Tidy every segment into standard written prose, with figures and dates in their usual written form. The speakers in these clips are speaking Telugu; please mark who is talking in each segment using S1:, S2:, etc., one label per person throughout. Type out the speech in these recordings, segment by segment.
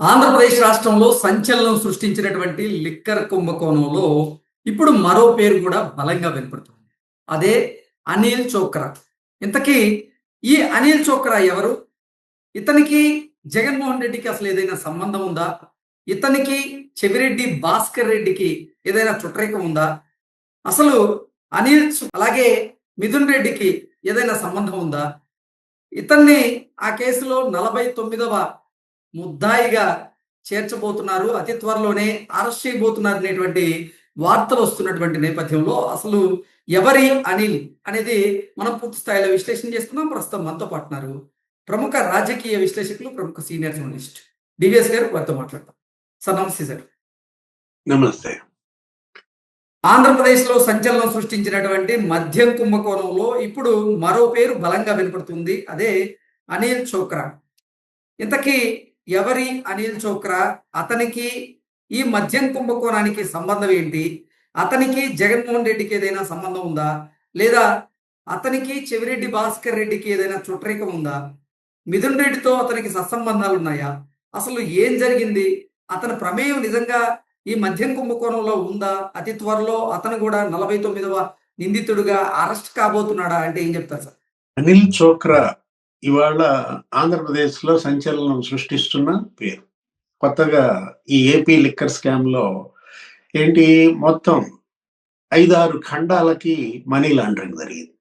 S1: ఆంధ్రప్రదేశ్ రాష్ట్రంలో సంచలనం సృష్టించినటువంటి లిక్కర్ కుంభకోణంలో ఇప్పుడు మరో పేరు కూడా బలంగా వినపడుతుంది. అదే అనిల్ చోక్రా. ఇంతకీ ఈ అనిల్ చోక్రా ఎవరు? ఇతనికి జగన్మోహన్ రెడ్డికి అసలు ఏదైనా సంబంధం ఉందా? ఇతనికి చెవిరెడ్డి భాస్కర్ రెడ్డికి ఏదైనా చుట్టరికం ఉందా? అసలు అలాగే మిథున్ రెడ్డికి ఏదైనా సంబంధం ఉందా? ఇతన్ని ఆ కేసులో 49వ ముద్దాయిగా చేర్చబోతున్నారు. అతి త్వరలోనే అరెస్ట్ చేయబోతున్నారు అనేటువంటి వార్తలు వస్తున్నటువంటి నేపథ్యంలో అసలు ఎవరి అనిల్ అనేది మనం పూర్తి స్థాయిలో విశ్లేషణ చేస్తున్నాం. ప్రస్తుతం మనతో పాటున్నారు ప్రముఖ రాజకీయ విశ్లేషకులు, ప్రముఖ సీనియర్ జర్నలిస్ట్ డివిఎస్ గారు. వారితో మాట్లాడతాం. సార్ నమస్తే సార్.
S2: నమస్తే.
S1: ఆంధ్రప్రదేశ్ లో సంచలనం సృష్టించినటువంటి మద్యం కుంభకోణంలో ఇప్పుడు మరో పేరు బలంగా వినపడుతుంది. అదే అనిల్ చోక్రా. ఇంతకీ ఎవరి అనిల్ చోక్రా? అతనికి ఈ మద్యం కుంభకోణానికి సంబంధం ఏంటి? అతనికి జగన్మోహన్ రెడ్డికి ఏదైనా సంబంధం ఉందా? లేదా అతనికి చెవిరెడ్డి భాస్కర్ రెడ్డికి ఏదైనా చుట్టరికం ఉందా? మిథున్ రెడ్డితో అతనికి సత్సంబంధాలు ఉన్నాయా? అసలు ఏం జరిగింది? అతని ప్రమేయం నిజంగా ఈ మద్యం కుంభకోణంలో ఉందా? అతి త్వరలో అతను కూడా 49వ నిందితుడిగా అరెస్ట్ కాబోతున్నాడా? అంటే ఏం చెప్తారు సార్?
S2: అనిల్ చోక్రా ఇవాళ ఆంధ్రప్రదేశ్ లో సంచలనం సృష్టిస్తున్న పేరు. కొత్తగా ఈ ఏపీ లిక్కర్ స్కామ్ లో ఏంటి, మొత్తం 5-6 ఖండాలకి మనీ లాండరింగ్ జరిగింది.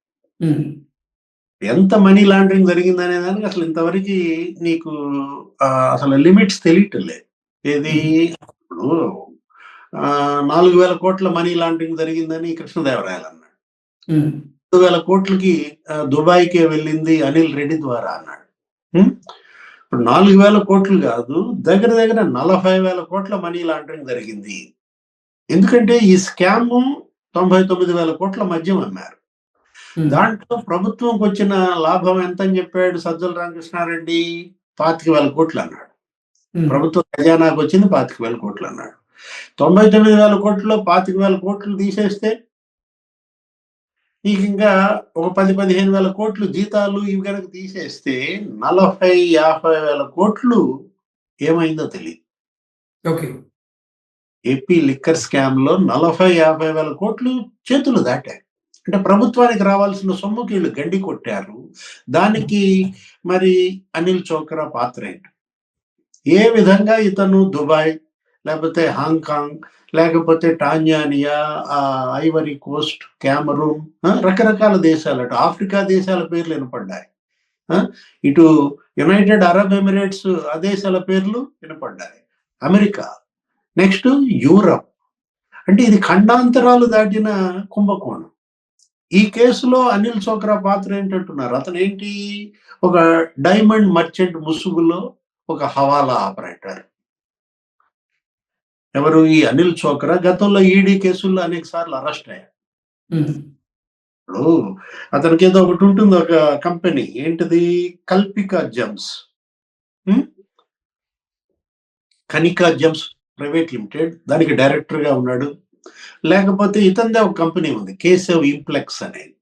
S2: ఎంత మనీ లాండరింగ్ జరిగింది అనే దానికి అసలు ఇంతవరకు నీకు అసలు లిమిట్స్ తెలియట్లేదు. ఏది ఇప్పుడు 4,000 కోట్ల మనీ లాండరింగ్ జరిగిందని కృష్ణదేవరాయలు అన్నాడు. 2,000 కోట్లకి దుబాయ్కే వెళ్ళింది అనిల్ రెడ్డి ద్వారా అన్నాడు. ఇప్పుడు 4,000 కోట్లు కాదు, దగ్గర 40,000 కోట్ల మనీ లాండరింగ్ జరిగింది. ఎందుకంటే ఈ స్కామ్ 99,000 కోట్ల మద్యం అమ్మారు. దాంట్లో ప్రభుత్వంకి వచ్చిన లాభం ఎంత అని చెప్పాడు సజ్జల రామకృష్ణారెడ్డి? 25,000 కోట్లు అన్నాడు. ప్రభుత్వ ఖజానాకు వచ్చింది 25,000 కోట్లు అన్నాడు. 99,000 కోట్లలో 25,000 కోట్లు తీసేస్తే నీకు ఇంకా ఒక 10-15,000 కోట్లు జీతాలు ఇవి కనుక తీసేస్తే 40,000-50,000 కోట్లు ఏమైందో తెలియదు.
S1: ఓకే.
S2: ఏపీ లిక్కర్ స్కామ్ లో 40,000-50,000 కోట్లు చేతులు దాటాయి. అంటే ప్రభుత్వానికి రావాల్సిన సొమ్ముకి వీళ్ళు గండి కొట్టారు. దానికి మరి అనిల్ చోక్రా పాత్ర ఏంటి? ఏ విధంగా ఇతను దుబాయ్, లేకపోతే హాంకాంగ్, లేకపోతే టాంజానియా, ఐవరీ కోస్ట్, క్యామరూన్, రకరకాల దేశాలు, అటు ఆఫ్రికా దేశాల పేర్లు వినపడ్డాయి. ఇటు యునైటెడ్ అరబ్ ఎమిరేట్స్ ఆ దేశాల పేర్లు వినపడ్డాయి. America, next Europe. అంటే ఇది ఖండాంతరాలు దాటిన కుంభకోణం. ఈ కేసులో అనిల్ చోక్రా పాత్ర ఏంటంటున్నారు? అతను ఏంటి, ఒక డైమండ్ మర్చెంట్ ముసుగులో ఒక హవాలా ఆపరేటర్. ఎవరు ఈ అనిల్ చోక్రా? గతంలో ఈడీ కేసుల్లో అనేక సార్లు అరెస్ట్ అయ్యారు. ఇప్పుడు అతనికి ఏదో ఒకటి ఉంటుంది, ఒక కంపెనీ, ఏంటిది, Kalpika gems, Kanika gems private limited, దానికి డైరెక్టర్ గా ఉన్నాడు. లేకపోతే ఇతనిదే ఒక కంపెనీ ఉంది, కేశవ్ ఇంప్లెక్స్ అనేది.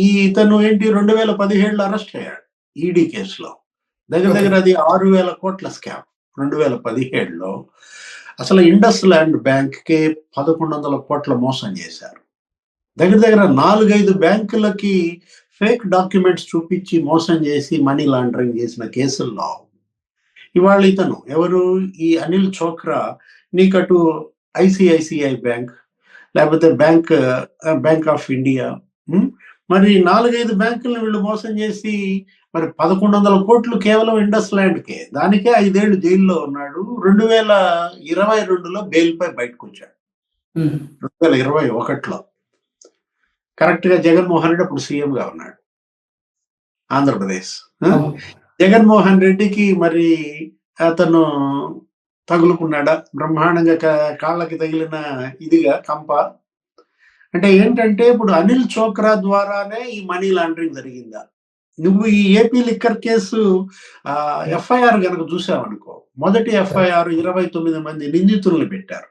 S2: ఈ ఇతను ఏంటి 2017లో అరెస్ట్ అయ్యాడు ఈడీ కేసులో. దగ్గర అది 6,000 కోట్ల స్కామ్ 2017లో. అసలు ఇండస్ ల్యాండ్ బ్యాంక్ కే 1,100 కోట్ల మోసం చేశారు. దగ్గర 4-5 బ్యాంకులకి ఫేక్ డాక్యుమెంట్స్ చూపించి మోసం చేసి మనీ లాండరింగ్ చేసిన కేసుల్లో ఇవాళ ఇతను ఎవరు, ఈ అనిల్ చోక్రా, నీకటు ఐసిఐసిఐ బ్యాంక్, లేకపోతే బ్యాంక్ ఆఫ్ ఇండియా, మరి 4-5 బ్యాంకులను వీళ్ళు మోసం చేసి మరి 1,100 కోట్లు కేవలం ఇండస్ ల్యాండ్కే, దానికే 5 ఏళ్ళు జైల్లో ఉన్నాడు. 2022లో బెయిల్పై బయటకు వచ్చాడు. 2021లో కరెక్ట్ గా జగన్మోహన్ రెడ్డి అప్పుడు సీఎంగా ఉన్నాడు ఆంధ్రప్రదేశ్. జగన్మోహన్ రెడ్డికి మరి అతను తగులుకున్నాడా బ్రహ్మాండంగా, కాళ్ళకి తగిలిన ఇదిగా కంప. అంటే ఏంటంటే ఇప్పుడు అనిల్ చోక్రా ద్వారానే ఈ మనీ లాండరింగ్ జరిగిందా? నువ్వు ఈ ఏపీ లిక్కర్ కేసు ఎఫ్ఐఆర్ కనుక చూసావనుకో, మొదటి ఎఫ్ఐఆర్ 29 మంది నిందితులను పెట్టారు.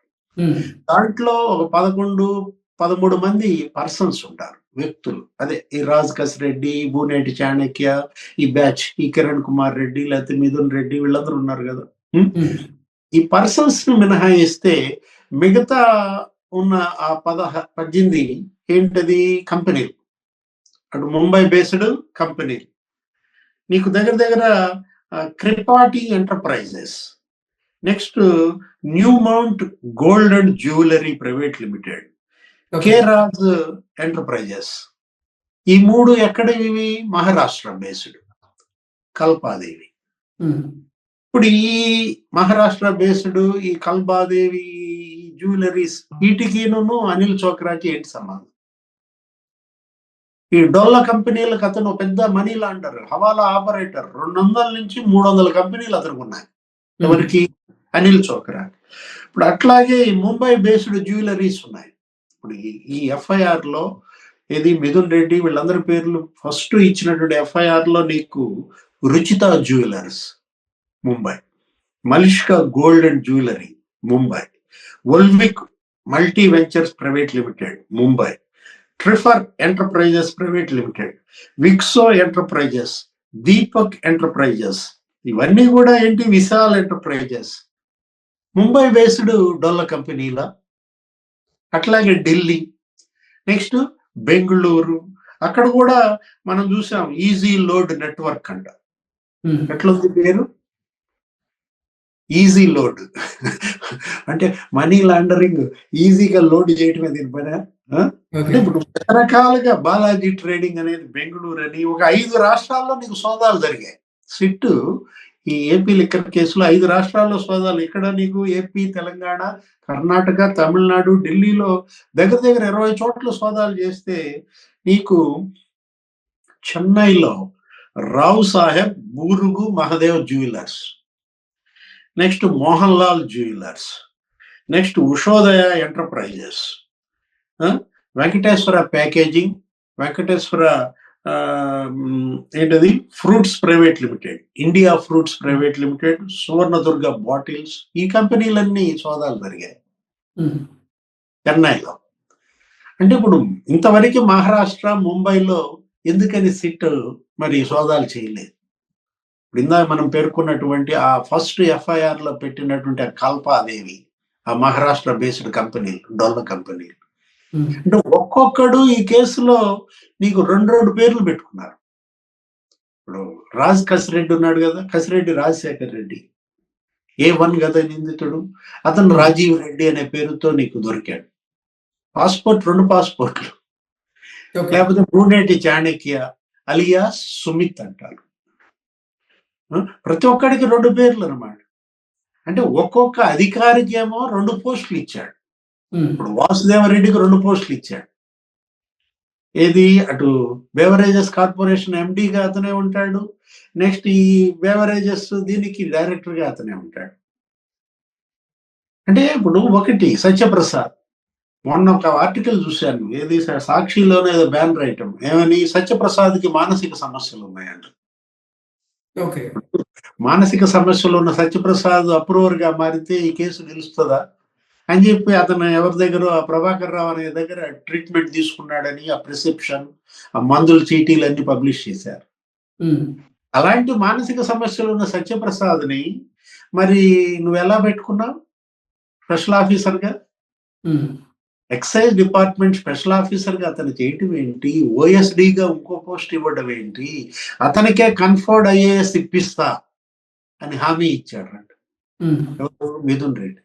S2: దాంట్లో ఒక 11-13 మంది పర్సన్స్ ఉంటారు, వ్యక్తులు. అదే ఈ రాజ్ కస్ రెడ్డి, బూనేటి చాణక్య, ఈ బ్యాచ్, ఈ కిరణ్ కుమార్ రెడ్డి, లేకపోతే మిథున్ రెడ్డి, వీళ్ళందరూ ఉన్నారు కదా. ఈ పర్సన్స్ ని మినహాయిస్తే మిగతా ఉన్న ఆ 18 ఏంటది కంపెనీలు, అటు ముంబై బేస్డ్ కంపెనీ. నీకు దగ్గర దగ్గర Kripati enterprises, next new mount gold and jewellery private limited, K Raj enterprises. ఈ 3 ఎక్కడివి? మహారాష్ట్ర బేస్డ్, కల్పాదేవి. ఇప్పుడు ఈ మహారాష్ట్ర బేస్డ్ ఈ కల్పాదేవి జ్యువెలరీస్ వీటికిను అనిల్ చోక్రాకి ఏంటి సంబంధం? ఈ డొల్ల కంపెనీలకు అతను పెద్ద మనీ లాండర్, హవాలా ఆపరేటర్. 200 నుంచి 300 కంపెనీలు అతనికి ఉన్నాయి. ఎవరికి? అనిల్ చోక్రా. ఇప్పుడు అట్లాగే ముంబై బేస్డ్ జ్యువెలరీస్ ఉన్నాయి. ఇప్పుడు ఈ ఎఫ్ఐఆర్ లో ఏది మిథున్ రెడ్డి వీళ్ళందరి పేర్లు ఫస్ట్ ఇచ్చినటువంటి ఎఫ్ఐఆర్ లో నీకు Ruchita jewellers Mumbai, Malishka gold and jewellery Mumbai, Volvik multi ventures private limited Mumbai, Trifer enterprises private limited, Vikso enterprises, Deepak enterprises. ఇవన్నీ కూడా ఏంటి? విశాల్ ఎంటర్ప్రైజెస్, ముంబై బేస్డ్ డొల్ల కంపెనీల. అట్లాగే ఢిల్లీ, నెక్స్ట్ బెంగళూరు, అక్కడ కూడా మనం చూసాం ఈజీ లోడ్ నెట్వర్క్ అంట. ఎట్లుంది పేరు? Easy load. అంటే మనీ లాండరింగ్ ఈజీగా లోడ్ చేయటమే దీని పైన. అంటే ఇప్పుడు రకరకాలుగా బాలాజీ ట్రేడింగ్ అనేది బెంగళూరు అని ఒక 5 రాష్ట్రాల్లో నీకు సోదాలు జరిగాయి. సిట్ ఈ ఏపీ లిక్కర్ కేసులో 5 రాష్ట్రాల్లో సోదాలు. ఇక్కడ నీకు ఏపీ, తెలంగాణ, కర్ణాటక, తమిళనాడు, ఢిల్లీలో దగ్గర దగ్గర 20 చోట్ల సోదాలు చేస్తే నీకు చెన్నైలో Rao Saheb Burugu Mahadev jewellers, next Mohan Lal jewellers, next Ushodaya enterprises, Venkateswara packaging, Venkateswara ఏంటది fruits private limited, India fruits private limited, Suvarnadurga bottles. ఈ కంపెనీలన్నీ సోదాలు జరిగాయి చెన్నైలో. అంటే ఇప్పుడు ఇంతవరకు మహారాష్ట్ర, ముంబైలో ఎందుకని సిట్ మరి సోదాలు చేయలేదు? ఇప్పుడు ఇందాక మనం పేర్కొన్నటువంటి ఆ ఫస్ట్ ఎఫ్ఐఆర్ లో పెట్టినటువంటి ఆ కల్పాదేవి, ఆ మహారాష్ట్ర బేస్డ్ కంపెనీలు, డొల్ల కంపెనీలు. అంటే ఒక్కొక్కడు ఈ కేసులో నీకు 2 పేర్లు పెట్టుకున్నారు. ఇప్పుడు రాజ్ కసిరెడ్డి ఉన్నాడు కదా, కసిరెడ్డి రాజశేఖర్ రెడ్డి A1 కదా నిందితుడు. అతను రాజీవ్ రెడ్డి అనే పేరుతో నీకు దొరికాడు. పాస్పోర్ట్ 2 పాస్పోర్ట్లు. లేకపోతే బ్రూనేటి చాణక్య అలియాస్ సుమిత్ అంటారు. ప్రతి ఒక్కడికి 2 పేర్లు అన్నమాట. అంటే ఒక్కొక్క అధికారికి ఏమో 2 పోస్టులు ఇచ్చాడు. ఇప్పుడు వాసుదేవరెడ్డికి 2 పోస్టులు ఇచ్చాడు. ఏది? అటు బేవరేజెస్ కార్పొరేషన్ ఎండిగా అతనే ఉంటాడు, నెక్స్ట్ ఈ బేవరేజెస్ దీనికి డైరెక్టర్ గా అతనే ఉంటాడు. అంటే ఇప్పుడు ఒకటి సత్యప్రసాద్, మొన్న ఒక ఆర్టికల్ చూశాను, ఏది సాక్షిలోనే ఏదో బ్యాన్ రైటం ఏమని, సత్యప్రసాద్ కి మానసిక సమస్యలు ఉన్నాయంట. మానసిక సమస్యలు ఉన్న సత్యప్రసాద్ అప్రూవర్ గా మారితే ఈ కేసు నిలుస్తుందా అని చెప్పి అతను ఎవరి దగ్గర, ప్రభాకర్ రావు అనే దగ్గర ట్రీట్మెంట్ తీసుకున్నాడని ఆ ప్రిస్క్రిప్షన్, ఆ మందుల చీటీలు అన్ని పబ్లిష్ చేశారు. అలాంటి మానసిక సమస్యలు ఉన్న సత్యప్రసాద్ ని మరి నువ్వు ఎలా పెట్టుకున్నావు స్పెషల్ ఆఫీసర్ గా? ఎక్సైజ్ డిపార్ట్మెంట్ స్పెషల్ ఆఫీసర్ గా అతను చేయటం ఏంటి? ఓఎస్డిగా ఇంకో పోస్ట్ ఇవ్వడం ఏంటి? అతనికే కన్ఫర్డ్ ఐఏఎస్ ఇప్పిస్తా అని హామీ ఇచ్చాడంట మిథున్ రెడ్డి.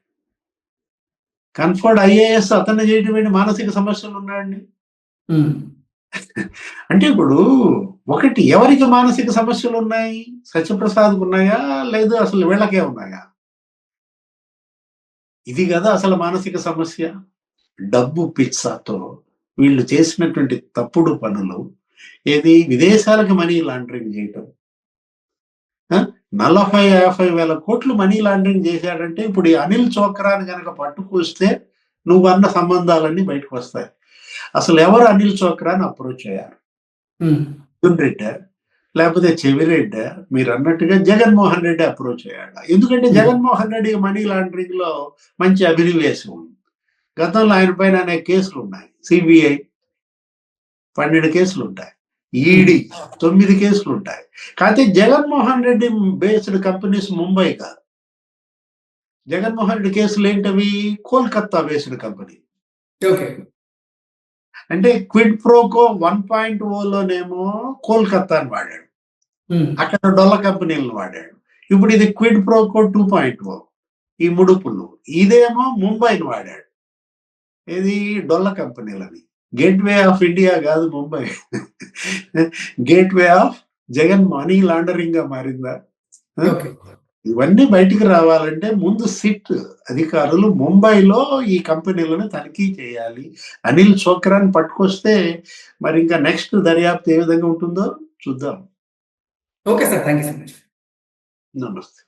S2: కన్ఫర్డ్ ఐఏఎస్ అతను చేయటం ఏంటి? మానసిక సమస్యలు ఉన్నాయండి. అంటే ఇప్పుడు ఒకటి, ఎవరికి మానసిక సమస్యలు ఉన్నాయి? సత్యప్రసాద్ ఉన్నాయా, లేదు అసలు వీళ్ళకే ఉన్నాయా? ఇది కదా అసలు మానసిక సమస్య. డబ్బు పిచ్చాతో వీళ్ళు చేసినటువంటి తప్పుడు పనులు, ఏది విదేశాలకు మనీ లాండరింగ్ చేయటం. 40-50 వేల కోట్లు మనీ లాండరింగ్ చేశాడంటే ఇప్పుడు ఈ అనిల్ చోక్రాని కనుక పట్టుకొస్తే నువ్వు అన్న సంబంధాలన్నీ బయటకు వస్తాయి. అసలు ఎవరు అనిల్ చోక్రాని అప్రోచ్ అయ్యారు? మిథున్ రెడ్డి లేకపోతే చెవిరెడ్డి? మీరు అన్నట్టుగా జగన్మోహన్ రెడ్డి అప్రోచ్ అయ్యాడు. ఎందుకంటే జగన్మోహన్ రెడ్డి మనీ లాండరింగ్ లో మంచి అభినవేశం ఉంది. గతంలో ఆయన పైన అనేక కేసులు ఉన్నాయి. సిబిఐ 12 కేసులు ఉంటాయి, ఈడీ 9 కేసులు ఉంటాయి. కాకపోతే జగన్మోహన్ రెడ్డి బేస్డ్ కంపెనీస్ ముంబై కాదు, జగన్మోహన్ రెడ్డి కేసులు ఏంటవి? Kolkata based company.
S1: ఓకే.
S2: అంటే క్విడ్ ప్రోకో 1.0లోనేమో కోల్కత్తాని వాడాడు, అక్కడ డొల్ల కంపెనీలను వాడాడు. ఇప్పుడు ఇది క్విడ్ ప్రోకో 2.0, ఈ ముడుపులు. ఇదేమో ముంబైని వాడాడు, ఇది డొల్ల కంపెనీలని. గేట్వే ఆఫ్ ఇండియా కాదు Mumbai, gateway of Jagan money laundering గా మారిందా?
S1: ఓకే.
S2: ఇవన్నీ బయటికి రావాలంటే ముందు సిట్ అధికారులు ముంబైలో ఈ కంపెనీలను తనిఖీ చేయాలి. అనిల్ చోక్రాని పట్టుకొస్తే మరి ఇంకా నెక్స్ట్ దర్యాప్తు ఏ విధంగా ఉంటుందో చూద్దాం.
S1: Okay sir, thank you so much.
S2: నమస్తే.